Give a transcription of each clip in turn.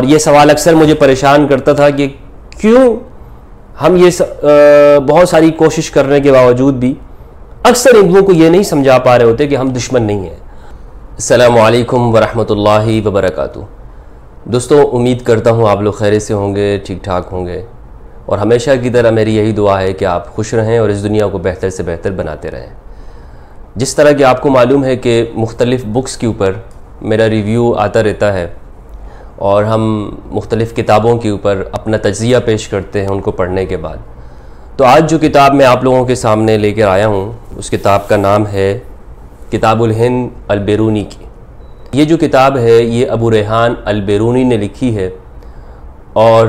یہ سوال اکثر مجھے پریشان کرتا تھا کہ کیوں ہم یہ بہت ساری کوشش کرنے کے باوجود بھی اکثر ہندوؤں کو یہ نہیں سمجھا پا رہے ہوتے کہ ہم دشمن نہیں ہیں۔ السلام علیکم ورحمۃ اللہ وبرکاتہ۔ دوستو، امید کرتا ہوں آپ لوگ خیریت سے ہوں گے، ٹھیک ٹھاک ہوں گے، اور ہمیشہ کی طرح میری یہی دعا ہے کہ آپ خوش رہیں اور اس دنیا کو بہتر سے بہتر بناتے رہیں۔ جس طرح کہ آپ کو معلوم ہے کہ مختلف بکس کے اوپر میرا ریویو آتا رہتا ہے اور ہم مختلف کتابوں کے اوپر اپنا تجزیہ پیش کرتے ہیں ان کو پڑھنے کے بعد۔ تو آج جو کتاب میں آپ لوگوں کے سامنے لے کر آیا ہوں اس کتاب کا نام ہے کتاب الہند البیرونی کی۔ یہ جو کتاب ہے یہ ابو ریحان البیرونی نے لکھی ہے اور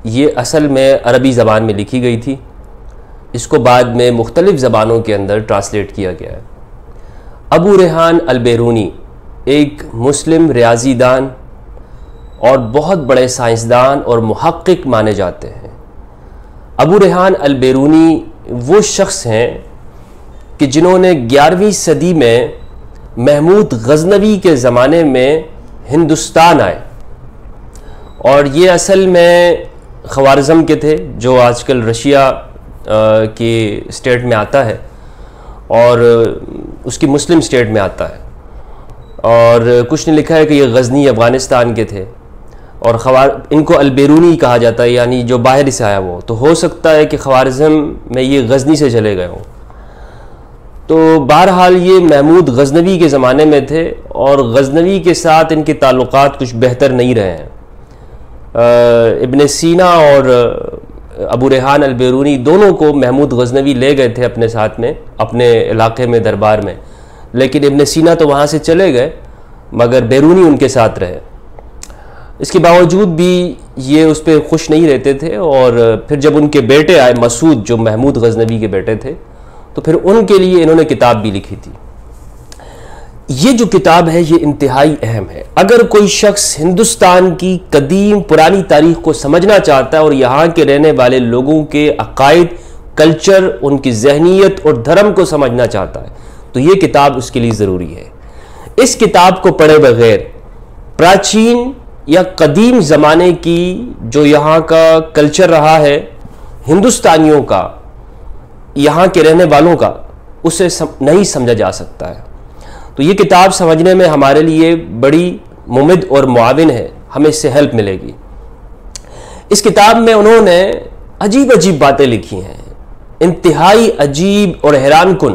یہ اصل میں عربی زبان میں لکھی گئی تھی، اس کو بعد میں مختلف زبانوں کے اندر ٹرانسلیٹ کیا گیا ہے۔ ابو ریحان البیرونی ایک مسلم ریاضی دان اور بہت بڑے سائنسدان اور محقق مانے جاتے ہیں۔ ابو ریحان البیرونی وہ شخص ہیں کہ جنہوں نے 11ویں صدی میں محمود غزنوی کے زمانے میں ہندوستان آئے، اور یہ اصل میں خوارزم کے تھے جو آج کل رشیا کی اسٹیٹ میں آتا ہے اور اس کی مسلم اسٹیٹ میں آتا ہے، اور کچھ نے لکھا ہے کہ یہ غزنی افغانستان کے تھے، اور ان کو البیرونی کہا جاتا ہے، یعنی جو باہر سے آیا وہ، تو ہو سکتا ہے کہ خوارزم میں یہ غزنی سے چلے گئے ہوں۔ تو بہرحال یہ محمود غزنوی کے زمانے میں تھے اور غزنوی کے ساتھ ان کے تعلقات کچھ بہتر نہیں رہے ہیں۔ ابن سینا اور ابو ریحان البیرونی دونوں کو محمود غزنوی لے گئے تھے اپنے ساتھ میں، اپنے علاقے میں، دربار میں، لیکن ابن سینا تو وہاں سے چلے گئے مگر بیرونی ان کے ساتھ رہے۔ اس کے باوجود بھی یہ اس پہ خوش نہیں رہتے تھے، اور پھر جب ان کے بیٹے آئے مسعود جو محمود غزنوی کے بیٹے تھے، تو پھر ان کے لیے انہوں نے کتاب بھی لکھی تھی۔ یہ جو کتاب ہے یہ انتہائی اہم ہے۔ اگر کوئی شخص ہندوستان کی قدیم پرانی تاریخ کو سمجھنا چاہتا ہے اور یہاں کے رہنے والے لوگوں کے عقائد، کلچر، ان کی ذہنیت اور دھرم کو سمجھنا چاہتا ہے تو یہ کتاب اس کے لیے ضروری ہے۔ اس کتاب کو پڑھے بغیر پراچین یا قدیم زمانے کی جو یہاں کا کلچر رہا ہے ہندوستانیوں کا، یہاں کے رہنے والوں کا، اسے نہیں سمجھا جا سکتا ہے۔ تو یہ کتاب سمجھنے میں ہمارے لیے بڑی ممد اور معاون ہے، ہمیں اس سے ہیلپ ملے گی۔ اس کتاب میں انہوں نے عجیب عجیب باتیں لکھی ہیں، انتہائی عجیب اور حیران کن۔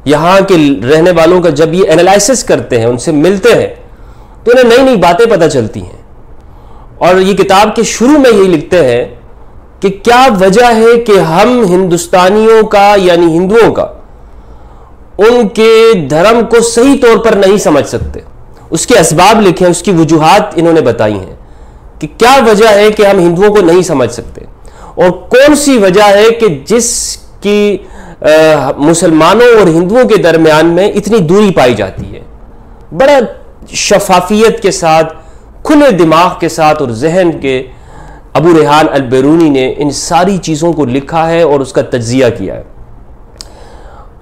یہاں کے رہنے والوں کا جب یہ انالائسس کرتے ہیں، ان سے ملتے ہیں، تو انہیں نئی نئی باتیں پتہ چلتی ہیں۔ اور یہ کتاب کے شروع میں یہی لکھتے ہیں کہ کیا وجہ ہے کہ ہم ہندوستانیوں کا یعنی ہندوؤں کا ان کے دھرم کو صحیح طور پر نہیں سمجھ سکتے۔ اس کے اسباب لکھے ہیں، اس کی وجوہات انہوں نے بتائی ہیں کہ کیا وجہ ہے کہ ہم ہندوؤں کو نہیں سمجھ سکتے، اور کون سی وجہ ہے کہ جس کی مسلمانوں اور ہندوؤں کے درمیان میں اتنی دوری پائی جاتی ہے۔ بڑا شفافیت کے ساتھ، کھلے دماغ کے ساتھ اور ذہن کے ابو ریحان البیرونی نے ان ساری چیزوں کو لکھا ہے اور اس کا تجزیہ کیا ہے۔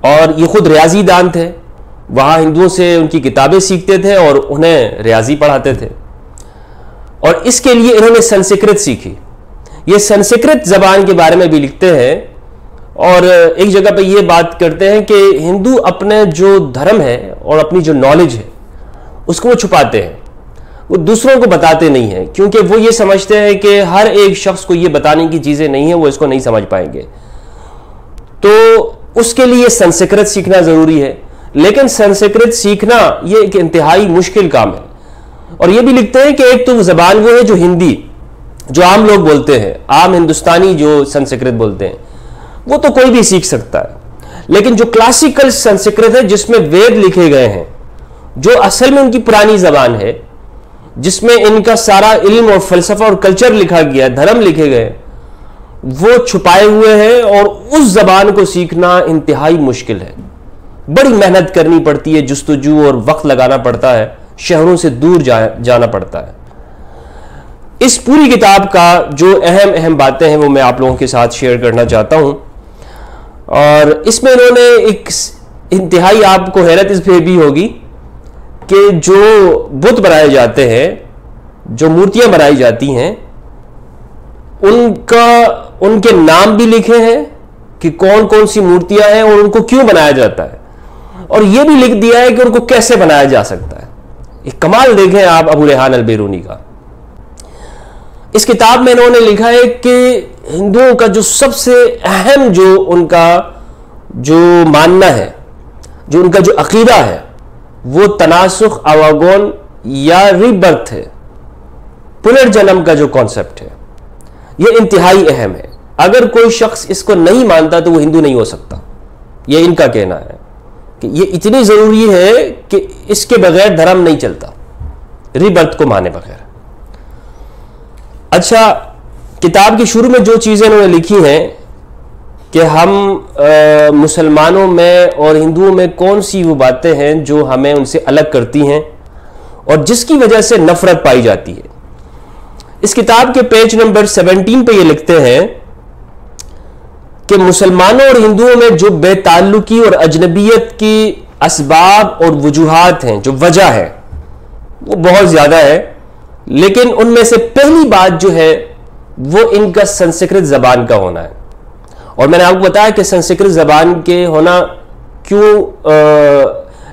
اور یہ خود ریاضی دان تھے، وہاں ہندوؤں سے ان کی کتابیں سیکھتے تھے اور انہیں ریاضی پڑھاتے تھے، اور اس کے لیے انہوں نے سنسکرت سیکھی۔ یہ سنسکرت زبان کے بارے میں بھی لکھتے ہیں، اور ایک جگہ پہ یہ بات کرتے ہیں کہ ہندو اپنے جو دھرم ہے اور اپنی جو نالج ہے اس کو وہ چھپاتے ہیں، وہ دوسروں کو بتاتے نہیں ہیں، کیونکہ وہ یہ سمجھتے ہیں کہ ہر ایک شخص کو یہ بتانے کی چیزیں نہیں ہیں، وہ اس کو نہیں سمجھ پائیں گے۔ تو اس کے لیے سنسکرت سیکھنا ضروری ہے، لیکن سنسکرت سیکھنا یہ ایک انتہائی مشکل کام ہے۔ اور یہ بھی لکھتے ہیں کہ ایک تو زبان وہ ہے جو ہندی، جو عام لوگ بولتے ہیں، عام ہندوستانی جو سنسکرت بولتے ہیں، وہ تو کوئی بھی سیکھ سکتا ہے، لیکن جو کلاسیکل سنسکرت ہے جس میں وید لکھے گئے ہیں، جو اصل میں ان کی پرانی زبان ہے، جس میں ان کا سارا علم اور فلسفہ اور کلچر لکھا گیا ہے، دھرم لکھے گئے، وہ چھپائے ہوئے ہیں، اور اس زبان کو سیکھنا انتہائی مشکل ہے۔ بڑی محنت کرنی پڑتی ہے، جستجو اور وقت لگانا پڑتا ہے، شہروں سے دور جانا پڑتا ہے۔ اس پوری کتاب کا جو اہم باتیں ہیں وہ میں آپ لوگوں کے ساتھ شیئر کرنا چاہتا ہوں، اور اس میں انہوں نے ایک انتہائی، آپ کو حیرت اس پہ بھی ہوگی کہ جو بت بنائے جاتے ہیں جو مورتیاں بنائی جاتی ہیں ان کے نام بھی لکھے ہیں کہ کون کون سی مورتیاں ہیں اور ان کو کیوں بنایا جاتا ہے, اور یہ بھی لکھ دیا ہے کہ ان کو کیسے بنایا جا سکتا ہے. ایک کمال دیکھیں آپ ابو ریحان البیرونی کا. اس کتاب میں انہوں نے لکھا ہے کہ ہندوؤں کا جو سب سے اہم جو ان کا جو ماننا ہے, جو ان کا جو عقیدہ ہے, وہ تناسخ اواگون یا ری برتھ ہے, پنرجنم کا جو کانسیپٹ ہے. یہ انتہائی اہم ہے. اگر کوئی شخص اس کو نہیں مانتا تو وہ ہندو نہیں ہو سکتا. یہ ان کا کہنا ہے کہ یہ اتنی ضروری ہے کہ اس کے بغیر دھرم نہیں چلتا, ری برتھ کو مانے بغیر. اچھا, کتاب کے شروع میں جو چیزیں انہوں نے لکھی ہیں کہ ہم مسلمانوں میں اور ہندوؤں میں کون سی وہ باتیں ہیں جو ہمیں ان سے الگ کرتی ہیں اور جس کی وجہ سے نفرت پائی جاتی ہے. اس کتاب کے پیج نمبر 17 پہ یہ لکھتے ہیں کہ مسلمانوں اور ہندوؤں میں جو بے تعلقی اور اجنبیت کی اسباب اور وجوہات ہیں, جو وجہ ہے, وہ بہت زیادہ ہے, لیکن ان میں سے پہلی بات جو ہے وہ ان کا سنسکرت زبان کا ہونا ہے. اور میں نے آپ کو بتایا کہ سنسکرت زبان کے ہونا کیوں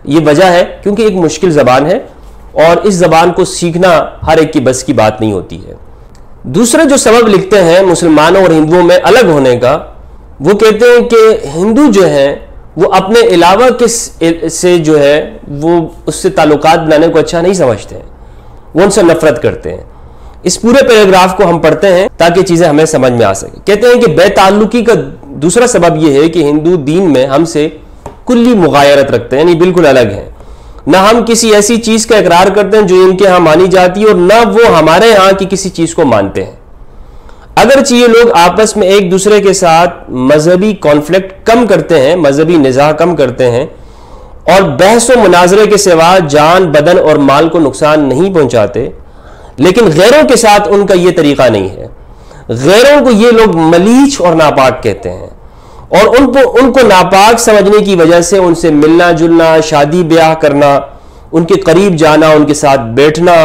یہ وجہ ہے, کیونکہ ایک مشکل زبان ہے اور اس زبان کو سیکھنا ہر ایک کی بس کی بات نہیں ہوتی ہے. دوسرے جو سبب لکھتے ہیں مسلمانوں اور ہندوؤں میں الگ ہونے کا, وہ کہتے ہیں کہ ہندو جو ہیں وہ اپنے علاوہ سے جو ہے وہ اس سے تعلقات بنانے کو اچھا نہیں سمجھتے ہیں, وہ ان سے نفرت کرتے ہیں. اس پورے پیراگراف کو ہم پڑھتے ہیں تاکہ چیزیں ہمیں سمجھ میں آ سکیں. کہتے ہیں کہ بے تعلقی کا دوسرا سبب یہ ہے کہ ہندو دین میں ہم سے کلی مغایرت رکھتے ہیں, یعنی بالکل الگ ہیں. نہ ہم کسی ایسی چیز کا اقرار کرتے ہیں جو ان کے ہاں مانی جاتی ہے, اور نہ وہ ہمارے ہاں کی کسی چیز کو مانتے ہیں. اگرچہ یہ لوگ آپس میں ایک دوسرے کے ساتھ مذہبی کانفلکٹ کم کرتے ہیں, مذہبی نزاع کم کرتے ہیں, اور بحث و مناظرے کے سوا جان, بدن اور مال کو نقصان نہیں پہنچاتے, لیکن غیروں کے ساتھ ان کا یہ طریقہ نہیں ہے. غیروں کو یہ لوگ ملیچ اور ناپاک کہتے ہیں, اور ان کو ناپاک سمجھنے کی وجہ سے ان سے ملنا جلنا, شادی بیاہ کرنا, ان کے قریب جانا, ان کے ساتھ بیٹھنا,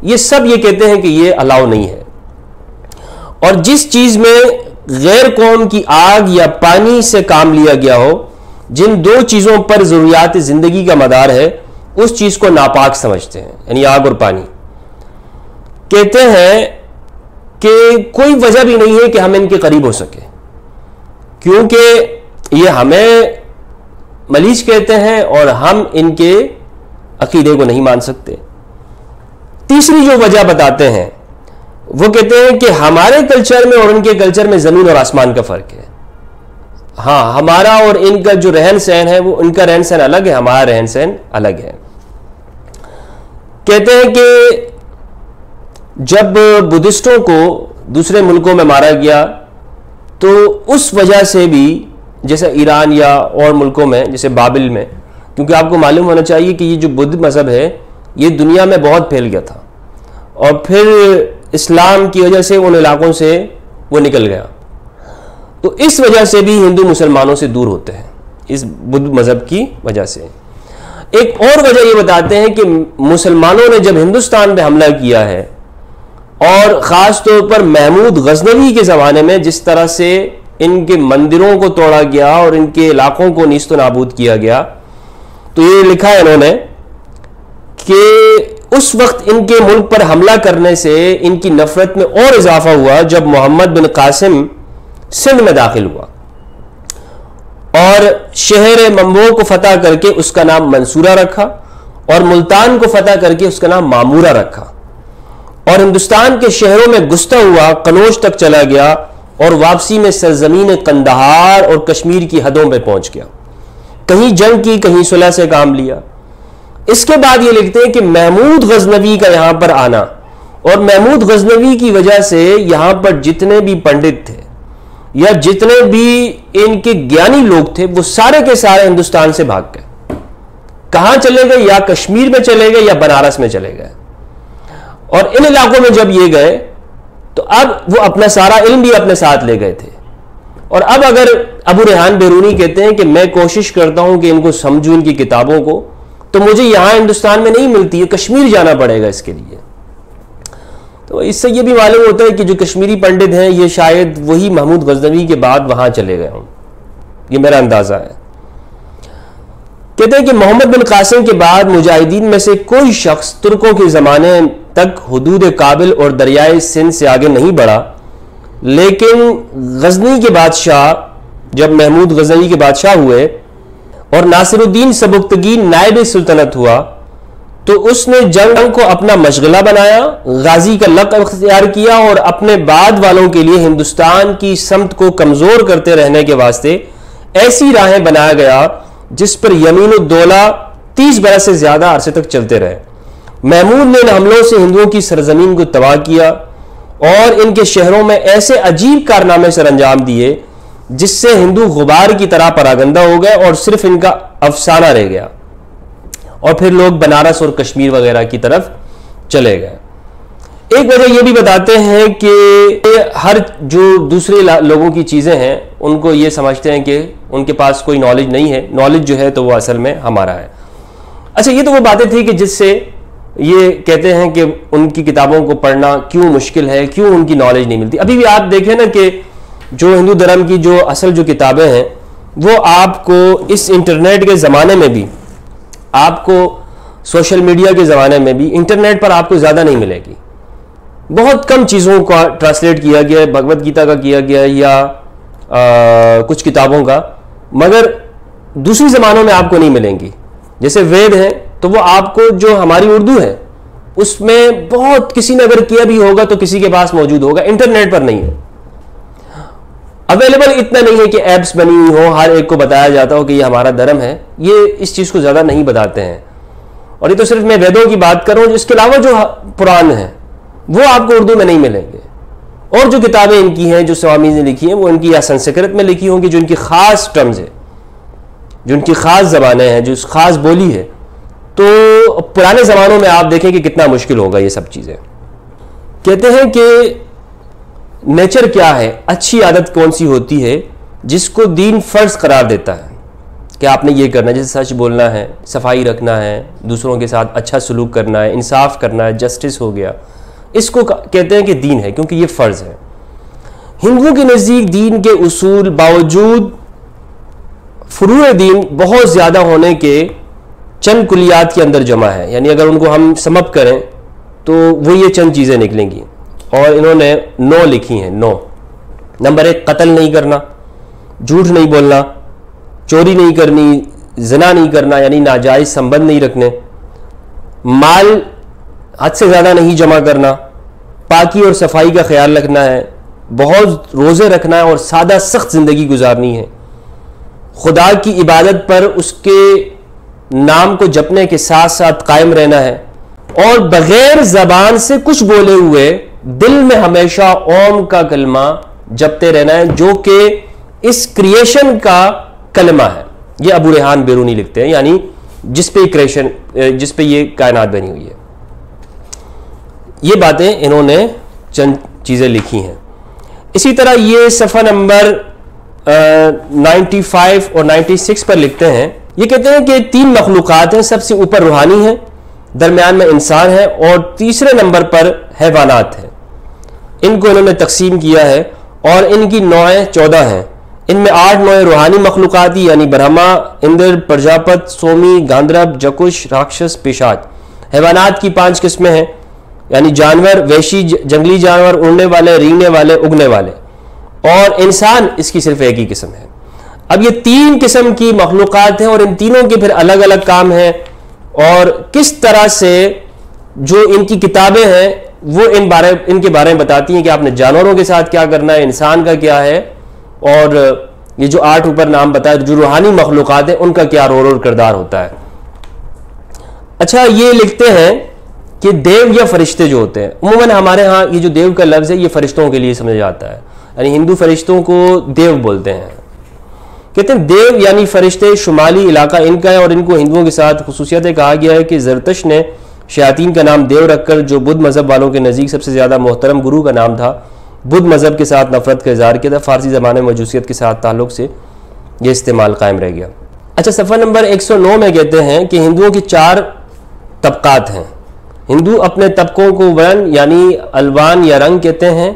یہ سب یہ کہتے ہیں کہ یہ الاؤ نہیں ہے. اور جس چیز میں غیر قوم کی آگ یا پانی سے کام لیا گیا ہو, جن دو چیزوں پر ضروریات زندگی کا مدار ہے, اس چیز کو ناپاک سمجھتے ہیں, یعنی آگ اور پانی. کہتے ہیں کہ کوئی وجہ بھی نہیں ہے کہ ہم ان کے قریب ہو سکے, کیونکہ یہ ہمیں ملیچ کہتے ہیں اور ہم ان کے عقیدے کو نہیں مان سکتے. تیسری جو وجہ بتاتے ہیں وہ کہتے ہیں کہ ہمارے کلچر میں اور ان کے کلچر میں زمین اور آسمان کا فرق ہے. ہاں, ہمارا اور ان کا جو رہن سہن ہے, وہ ان کا رہن سہن الگ ہے, ہمارا رہن سہن الگ ہے. کہتے ہیں کہ جب بدھسٹوں کو دوسرے ملکوں میں مارا گیا تو اس وجہ سے بھی, جیسے ایران یا اور ملکوں میں جیسے بابل میں, کیونکہ آپ کو معلوم ہونا چاہیے کہ یہ جو بدھ مذہب ہے یہ دنیا میں بہت پھیل گیا تھا, اور پھر اسلام کی وجہ سے ان علاقوں سے وہ نکل گیا, تو اس وجہ سے بھی ہندو مسلمانوں سے دور ہوتے ہیں, اس بدھ مذہب کی وجہ سے. ایک اور وجہ یہ بتاتے ہیں کہ مسلمانوں نے جب ہندوستان پہ حملہ کیا ہے, اور خاص طور پر محمود غزنوی کے زمانے میں جس طرح سے ان کے مندروں کو توڑا گیا اور ان کے علاقوں کو نیست و نابود کیا گیا, تو یہ لکھا ہے انہوں نے کہ اس وقت ان کے ملک پر حملہ کرنے سے ان کی نفرت میں اور اضافہ ہوا جب محمد بن قاسم سندھ میں داخل ہوا اور شہر ممبو کو فتح کر کے اس کا نام منصورہ رکھا, اور ملتان کو فتح کر کے اس کا نام مامورہ رکھا, اور ہندوستان کے شہروں میں گستہ ہوا, قنوج تک چلا گیا, اور واپسی میں سرزمین قندہار اور کشمیر کی حدوں پہ پہنچ گیا. کہیں جنگ کی, کہیں صلح سے کام لیا. اس کے بعد یہ لکھتے ہیں کہ محمود غزنوی کا یہاں پر آنا, اور محمود غزنوی کی وجہ سے یہاں پر جتنے بھی پنڈت تھے یا جتنے بھی ان کے گیانی لوگ تھے, وہ سارے کے سارے ہندوستان سے بھاگ گئے. کہاں چلے گئے؟ یا کشمیر میں چلے گئے یا بنارس میں چلے گئے. اور ان علاقوں میں جب یہ گئے تو اب وہ اپنا سارا علم بھی اپنے ساتھ لے گئے تھے. اور اب اگر ابو ریحان بیرونی کہتے ہیں کہ میں کوشش کرتا ہوں کہ ان کو سمجھوں, ان کی کتابوں کو, تو مجھے یہاں ہندوستان میں نہیں ملتی ہے, کشمیر جانا پڑے گا اس کے لیے. تو اس سے یہ بھی معلوم ہوتا ہے کہ جو کشمیری پنڈت ہیں یہ شاید وہی محمود غزنوی کے بعد وہاں چلے گئے ہوں، یہ میرا اندازہ ہے۔ کہتے ہیں کہ محمد بن قاسم کے بعد مجاہدین میں سے کوئی شخص ترکوں کے زمانے تک حدود کابل اور دریائے سندھ سے آگے نہیں بڑھا، لیکن غزنی کے بادشاہ، جب محمود غزنوی کے بادشاہ ہوئے اور ناصر الدین سبکتگین نائب سلطنت ہوا تو اس نے جنگ کو اپنا مشغلہ بنایا، غازی کا لقب اختیار کیا اور اپنے بعد والوں کے لیے ہندوستان کی سمت کو کمزور کرتے رہنے کے واسطے ایسی راہیں بنایا گیا جس پر یمین الدولہ 30 برس سے زیادہ عرصے تک چلتے رہے۔ محمود نے ان حملوں سے ہندوؤں کی سرزمین کو تباہ کیا اور ان کے شہروں میں ایسے عجیب کارنامے سر انجام دیے جس سے ہندو غبار کی طرح پراگندہ ہو گئے اور صرف ان کا افسانہ رہ گیا، اور پھر لوگ بنارس اور کشمیر وغیرہ کی طرف چلے گئے۔ ایک وجہ یہ بھی بتاتے ہیں کہ ہر جو دوسرے لوگوں کی چیزیں ہیں ان کو یہ سمجھتے ہیں کہ ان کے پاس کوئی نالج نہیں ہے، نالج جو ہے تو وہ اصل میں ہمارا ہے۔ اچھا، یہ تو وہ باتیں تھی کہ جس سے یہ کہتے ہیں کہ ان کی کتابوں کو پڑھنا کیوں مشکل ہے، کیوں ان کی نالج نہیں ملتی۔ ابھی بھی آپ دیکھیں نا کہ جو ہندو دھرم کی جو اصل جو کتابیں ہیں وہ آپ کو اس انٹرنیٹ کے زمانے میں بھی، آپ کو سوشل میڈیا کے زمانے میں بھی انٹرنیٹ پر آپ کو زیادہ نہیں ملے گی۔ بہت کم چیزوں کا ٹرانسلیٹ کیا گیا ہے، بھگوت گیتا کا کیا گیا ہے یا کچھ کتابوں کا، مگر دوسری زبانوں میں آپ کو نہیں ملیں گی۔ جیسے وید ہیں تو وہ آپ کو جو ہماری اردو ہے اس میں بہت کسی نے اگر کیا بھی ہوگا تو کسی کے پاس موجود ہوگا، انٹرنیٹ پر نہیں ہے، اویلیبل اتنا نہیں ہے کہ ایپس بنی ہوئی ہو، ہر ایک کو بتایا جاتا ہو کہ یہ ہمارا دھرم ہے۔ یہ اس چیز کو زیادہ نہیں بتاتے ہیں، اور یہ تو صرف میں ویدوں کی بات کروں، اس کے علاوہ جو پران ہیں وہ آپ کو اردو میں نہیں ملیں گے، اور جو کتابیں ان کی ہیں جو سوامی نے لکھی ہیں وہ ان کی یا سنسکرت میں لکھی ہوں گی، جو ان کی خاص ٹرمز ہے، جو ان کی خاص زبانیں ہیں، جو خاص بولی ہے۔ تو پرانے زمانوں میں آپ دیکھیں کہ کتنا مشکل ہوگا یہ سب چیزیں۔ کہتے ہیں کہ نیچر کیا ہے، اچھی عادت کون سی ہوتی ہے جس کو دین فرض قرار دیتا ہے کہ آپ نے یہ کرنا ہے، جیسے سچ بولنا ہے، صفائی رکھنا ہے، دوسروں کے ساتھ اچھا سلوک کرنا ہے، انصاف کرنا ہے، جسٹس ہو گیا، اس کو کہتے ہیں کہ دین ہے، کیونکہ یہ فرض ہے۔ ہندوؤں کے نزدیک دین کے اصول باوجود فروع دین بہت زیادہ ہونے کے چند کلیات کے اندر جمع ہے، یعنی اگر ان کو ہم سم اپ کریں تو وہ یہ چند چیزیں نکلیں گی، اور انہوں نے 9 لکھی ہیں۔ 9 نمبر 1، قتل نہیں کرنا، جھوٹ نہیں بولنا، چوری نہیں کرنی، زنا نہیں کرنا یعنی ناجائز سنبندھ نہیں رکھنے، مال حد سے زیادہ نہیں جمع کرنا، پاکی اور صفائی کا خیال رکھنا ہے، بہت روزے رکھنا ہے اور سادہ سخت زندگی گزارنی ہے، خدا کی عبادت پر اس کے نام کو جپنے کے ساتھ ساتھ قائم رہنا ہے، اور بغیر زبان سے کچھ بولے ہوئے دل میں ہمیشہ اوم کا کلمہ جپتے رہنا ہے، جو کہ اس کریشن کا کلمہ ہے۔ یہ ابو ریحان بیرونی لکھتے ہیں، یعنی جس پہ یہ کائنات بنی ہوئی ہے۔ یہ باتیں انہوں نے چند چیزیں لکھی ہیں۔ اسی طرح یہ صفحہ نمبر 95 اور 96 پر لکھتے ہیں، یہ کہتے ہیں کہ 3 مخلوقات ہیں، سب سے اوپر روحانی ہیں، درمیان میں انسان ہے، اور تیسرے نمبر پر حیوانات ہیں۔ ان کو انہوں نے تقسیم کیا ہے اور ان کی نوعیں 14 ہیں۔ ان میں 8 نوعیں روحانی مخلوقاتی یعنی برہما، اندر، پرجاپت، سومی، گاندرب، جکش، راکشس، پیشاچ۔ حیوانات کی 5 قسمیں ہیں، یعنی جانور، وحشی جنگلی جانور، اڑنے والے، رینگنے والے، اگنے والے، اور انسان اس کی صرف ایک ہی قسم ہے۔ اب یہ 3 قسم کی مخلوقات ہیں اور ان تینوں کے پھر الگ الگ کام ہیں، اور کس طرح سے جو ان کی کتابیں ہیں وہ ان کے بارے میں بتاتی ہیں کہ آپ نے جانوروں کے ساتھ کیا کرنا ہے، انسان کا کیا ہے، اور یہ جو 8 اوپر نام بتایا جو روحانی مخلوقات ہیں ان کا کیا رول اور کردار ہوتا ہے۔ اچھا، یہ لکھتے ہیں کہ دیو یا فرشتے جو ہوتے ہیں، عموماً ہمارے ہاں یہ جو دیو کا لفظ ہے یہ فرشتوں کے لیے سمجھا جاتا ہے، یعنی ہندو فرشتوں کو دیو بولتے ہیں۔ کہتے ہیں دیو یعنی فرشتے شمالی علاقہ ان کا ہے، اور ان کو ہندوؤں کے ساتھ خصوصیت کہا گیا ہے کہ زرتش نے شیاطین کا نام دیو رکھ کر، جو بدھ مذہب والوں کے نزدیک سب سے زیادہ محترم گرو کا نام تھا، بدھ مذہب کے ساتھ نفرت کا اظہار کیا تھا۔ فارسی زبان میں مجوسیت کے ساتھ تعلق سے یہ استعمال قائم رہ گیا۔ اچھا، صفحہ نمبر 109 میں کہتے ہیں کہ ہندوؤں کی 4 طبقات ہیں، ہندو اپنے طبقوں کو ورن یعنی الوان یا رنگ کہتے ہیں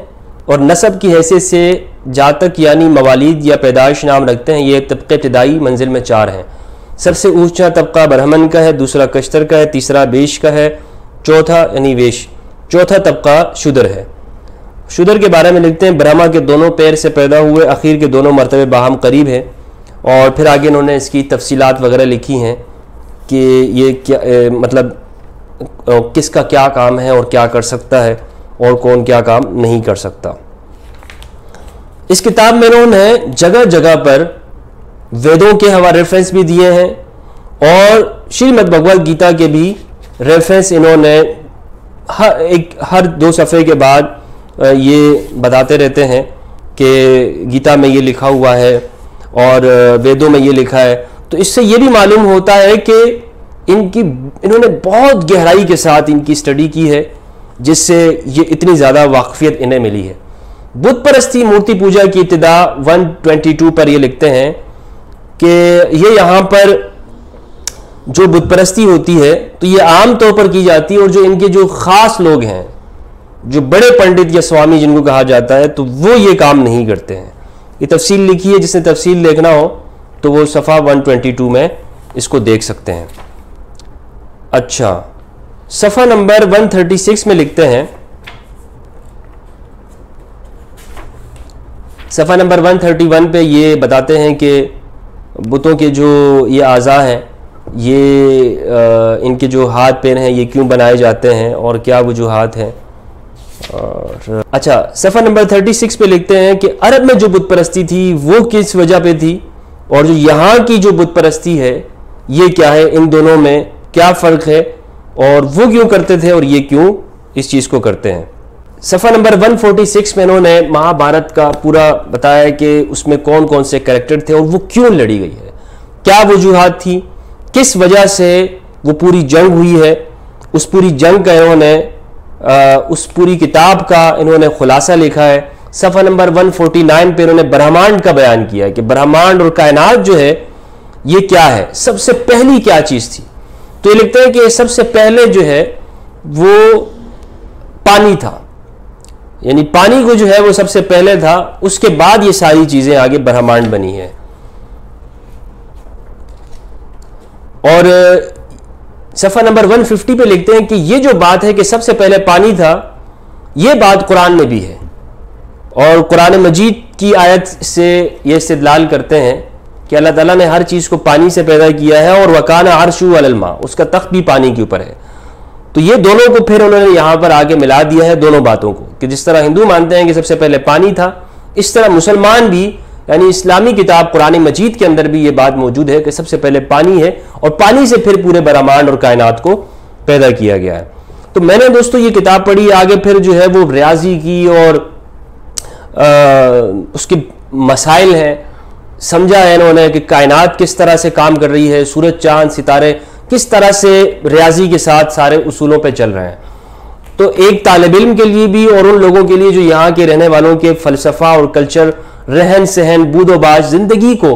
اور نسب کی حیثیت سے جاتک یعنی موالید یا پیدائش نام رکھتے ہیں. یہ طبقے ابتدائی منزل میں 4 ہیں. سب سے اونچا طبقہ برہمن کا ہے, دوسرا کشتر کا ہے, تیسرا بیش کا ہے, چوتھا یعنی ویش, چوتھا طبقہ شودر ہے. شودر کے بارے میں لکھتے ہیں برہما کے دونوں پیر سے پیدا ہوئے, اخیر کے دونوں مرتبے باہم قریب ہیں. اور پھر آگے انہوں نے اس کی تفصیلات وغیرہ لکھی ہیں کہ یہ کیا مطلب کس کا کیا کام ہے اور کیا کر سکتا ہے اور کون کیا کام نہیں کر سکتا. اس کتاب میں انہوں نے جگہ جگہ پر ویدوں کے ریفرنس بھی دیے ہیں اور شریمد بھگوت گیتا کے بھی ریفرنس انہوں نے ہر 2 صفحے کے بعد یہ بتاتے رہتے ہیں کہ گیتا میں یہ لکھا ہوا ہے اور ویدوں میں یہ لکھا ہے. تو اس سے یہ بھی معلوم ہوتا ہے کہ انہوں نے بہت گہرائی کے ساتھ ان کی اسٹڈی کی ہے جس سے یہ اتنی زیادہ واقفیت انہیں ملی ہے. بت پرستی مورتی پوجا کی ابتدا 122 پر یہ لکھتے ہیں کہ یہ یہاں پر جو بت پرستی ہوتی ہے تو یہ عام طور پر کی جاتی ہے اور جو ان کے جو خاص لوگ ہیں جو بڑے پنڈت یا سوامی جن کو کہا جاتا ہے تو وہ یہ کام نہیں کرتے ہیں. یہ تفصیل لکھی ہے, جس نے تفصیل دیکھنا ہو تو وہ صفحہ 122 میں اس کو دیکھ سکتے ہیں. اچھا, صفحہ نمبر 136 میں لکھتے ہیں, صفحہ نمبر 131 پہ یہ بتاتے ہیں کہ بتوں کے جو یہ اعضاء ہیں یہ ان کے جو ہاتھ پیر ہیں یہ کیوں بنائے جاتے ہیں اور کیا وجوہات ہیں. اور اچھا, صفحہ نمبر 36 پہ لکھتے ہیں کہ عرب میں جو بت پرستی تھی وہ کس وجہ پہ تھی اور جو یہاں کی جو بت پرستی ہے یہ کیا ہے, ان دونوں میں کیا فرق ہے اور وہ کیوں کرتے تھے اور یہ کیوں اس چیز کو کرتے ہیں. صفحہ نمبر 146 میں انہوں نے مہا بھارت کا پورا بتایا کہ اس میں کون کون سے کریکٹر تھے اور وہ کیوں لڑی گئی ہے, کیا وجوہات تھی, کس وجہ سے وہ پوری جنگ ہوئی ہے. اس پوری جنگ کا انہوں نے اس پوری کتاب کا انہوں نے خلاصہ لکھا ہے. صفحہ نمبر 149 پہ انہوں نے برہمانڈ کا بیان کیا ہے کہ برہمانڈ اور کائنات جو ہے یہ کیا ہے, سب سے پہلی کیا چیز تھی. تو یہ لکھتے ہیں کہ سب سے پہلے جو ہے وہ پانی تھا, یعنی پانی کو جو ہے وہ سب سے پہلے تھا, اس کے بعد یہ ساری چیزیں آگے برہمانڈ بنی ہیں. اور صفحہ نمبر 150 پہ لکھتے ہیں کہ یہ جو بات ہے کہ سب سے پہلے پانی تھا یہ بات قرآن میں بھی ہے اور قرآن مجید کی آیت سے یہ استدلال کرتے ہیں کہ اللہ تعالیٰ نے ہر چیز کو پانی سے پیدا کیا ہے اور وَكَانَ عَرْشُهُ عَلَى الْمَاءِ, اس کا تخت بھی پانی کے اوپر ہے. تو یہ دونوں کو پھر انہوں نے یہاں پر آگے ملا دیا ہے دونوں باتوں کو کہ جس طرح ہندو مانتے ہیں کہ سب سے پہلے پانی تھا, اس طرح مسلمان بھی یعنی اسلامی کتاب قرآن مجید کے اندر بھی یہ بات موجود ہے کہ سب سے پہلے پانی ہے اور پانی سے پھر پورے برہمانڈ اور کائنات کو پیدا کیا گیا ہے. تو میں نے دوستو یہ کتاب پڑھی, آگے پھر جو ہے وہ ریاضی کی اور اس کے مسائل ہیں, سمجھا ہے انہوں نے کہ کائنات کس طرح سے کام کر رہی ہے, سورج چاند ستارے کس طرح سے ریاضی کے ساتھ سارے اصولوں پہ چل رہے ہیں. تو ایک طالب علم کے لیے بھی اور ان لوگوں کے لیے جو یہاں کے رہنے والوں کے فلسفہ اور کلچر, رہن سہن, بود و باش, زندگی کو,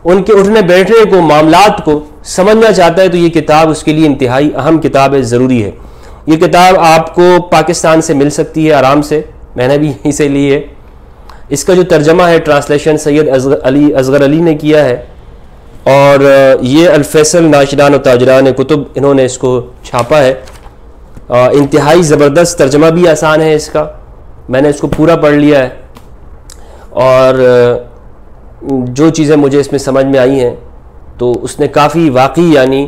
ان کے اٹھنے بیٹھنے کو, معاملات کو سمجھنا چاہتا ہے تو یہ کتاب اس کے لیے انتہائی اہم کتاب ہے, ضروری ہے. یہ کتاب آپ کو پاکستان سے مل سکتی ہے آرام سے, میں نے بھی یہیں سے لی ہے. اس کا جو ترجمہ ہے ٹرانسلیشن سید اصغر علی نے کیا ہے اور یہ الفیصل ناشران و تاجران کتب انہوں نے اس کو چھاپا ہے. انتہائی زبردست ترجمہ بھی آسان ہے اس کا, میں نے اس کو پورا پڑھ لیا ہے اور جو چیزیں مجھے اس میں سمجھ میں آئی ہیں تو اس نے کافی واقعی یعنی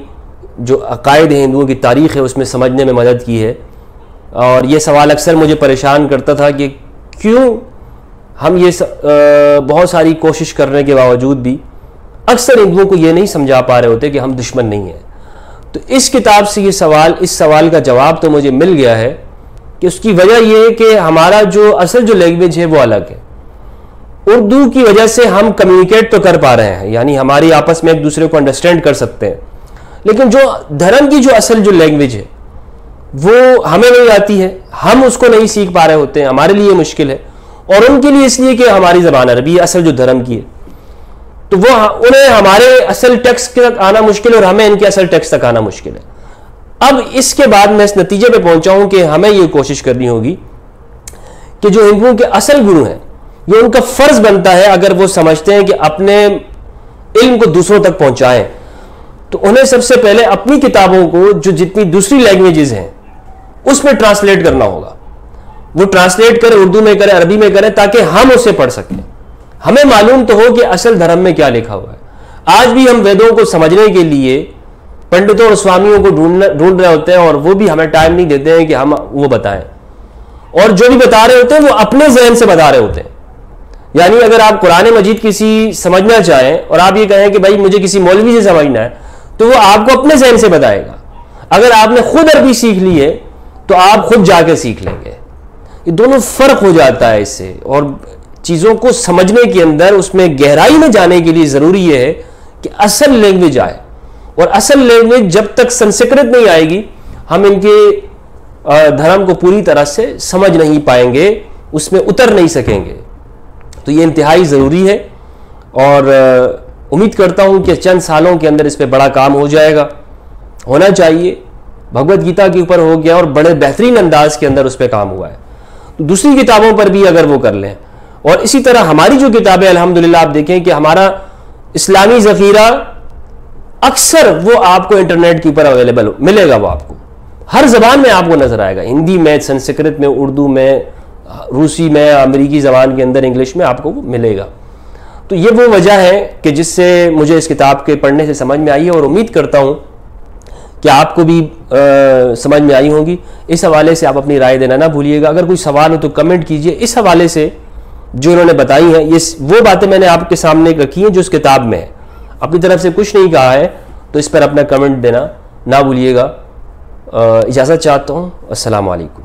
جو عقائد ہیں ہندوؤں کی تاریخ ہے اس میں سمجھنے میں مدد کی ہے. اور یہ سوال اکثر مجھے پریشان کرتا تھا کہ کیوں ہم یہ بہت ساری کوشش کرنے کے باوجود بھی اکثر ہندوؤں کو یہ نہیں سمجھا پا رہے ہوتے کہ ہم دشمن نہیں ہیں. تو اس کتاب سے اس سوال کا جواب تو مجھے مل گیا ہے کہ اس کی وجہ یہ ہے کہ ہمارا جو اصل جو لینگویج ہے وہ الگ ہے. اردو کی وجہ سے ہم کمیونیکیٹ تو کر پا رہے ہیں, یعنی ہماری آپس میں ایک دوسرے کو انڈرسٹینڈ کر سکتے ہیں, لیکن جو دھرم کی جو اصل جو لینگویج ہے وہ ہمیں نہیں آتی ہے, ہم اس کو نہیں سیکھ پا رہے ہوتے ہیں, ہمارے لیے مشکل ہے اور ان کے لیے اس لیے کہ ہماری زبان عربی ہے اصل جو دھرم کی ہے, تو وہ انہیں ہمارے اصل ٹیکسٹ تک آنا مشکل ہے اور ہمیں ان کے اصل ٹیکسٹ تک آنا مشکل ہے. اب اس کے بعد میں اس نتیجے پہ پہنچا ہوں کہ ہمیں یہ کوشش کرنی ہوگی کہ جو ہندوؤں کے اصل گرو ہیں، یہ ان کا فرض بنتا ہے اگر وہ سمجھتے ہیں کہ اپنے علم کو دوسروں تک پہنچائیں تو انہیں سب سے پہلے اپنی کتابوں کو جو جتنی دوسری لینگویجز ہیں اس میں ٹرانسلیٹ کرنا ہوگا. وہ ٹرانسلیٹ کرے، اردو میں کرے، عربی میں کرے، تاکہ ہم اسے پڑھ سکیں. ہمیں معلوم تو ہو کہ اصل دھرم میں کیا لکھا ہوا ہے. آج بھی ہم ویدوں کو سمجھنے کے لیے پنڈتوں اور سوامیوں کو ڈھونڈ رہے ہوتے ہیں، اور وہ بھی ہمیں ٹائم نہیں دیتے ہیں کہ ہم وہ بتائیں. اور جو بھی بتا رہے ہوتے ہیں وہ اپنے ذہن سے بتا رہے ہوتے ہیں. یعنی اگر آپ قرآن مجید کسی سمجھنا چاہیں اور آپ یہ کہیں کہ بھائی مجھے کسی مولوی سے سمجھنا ہے، تو وہ آپ کو اپنے ذہن سے بتائے گا. اگر آپ نے خود عربی سیکھ لی ہے تو آپ خود جا کے سیکھ لیں گے. یہ دونوں فرق ہو جاتا ہے اس سے. اور چیزوں کو سمجھنے کے اندر اس میں گہرائی میں جانے کے لیے ضروری یہ ہے کہ اصل لینگویج آئے. اور اصل لینگویج جب تک سنسکرت نہیں آئے گی ہم ان کے دھرم کو پوری طرح سے سمجھ نہیں پائیں گے، اس میں اتر نہیں سکیں گے. تو یہ انتہائی ضروری ہے، اور امید کرتا ہوں کہ چند سالوں کے اندر اس پہ بڑا کام ہو جائے گا. ہونا چاہیے. بھگوت گیتا کے اوپر ہو گیا اور بڑے بہترین انداز کے اندر اس پہ کام ہوا ہے. تو دوسری کتابوں پر بھی اگر وہ کر لیں، اور اسی طرح ہماری جو کتابیں الحمدللہ آپ دیکھیں کہ ہمارا اسلامی ذخیرہ اکثر وہ آپ کو انٹرنیٹ کے اوپر اویلیبل ملے گا. وہ آپ کو ہر زبان میں آپ کو نظر آئے گا، ہندی میں، سنسکرت میں، اردو میں، روسی میں، امریکی زبان کے اندر انگلش میں آپ کو وہ ملے گا. تو یہ وہ وجہ ہے کہ جس سے مجھے اس کتاب کے پڑھنے سے سمجھ میں آئی ہے، اور امید کرتا ہوں کہ آپ کو بھی سمجھ میں آئی ہوگی. اس حوالے سے آپ اپنی رائے دینا نہ بھولیے گا. اگر کوئی سوال ہو تو کمنٹ کیجئے. اس حوالے سے جو انہوں نے بتائی ہیں، یہ وہ باتیں میں نے آپ کے سامنے رکھی ہیں جو اس کتاب میں ہے. اپنی طرف سے کچھ نہیں کہا ہے، تو اس پر اپنا کمنٹ دینا نہ بھولیے گا. اجازت چاہتا ہوں. السلام علیکم.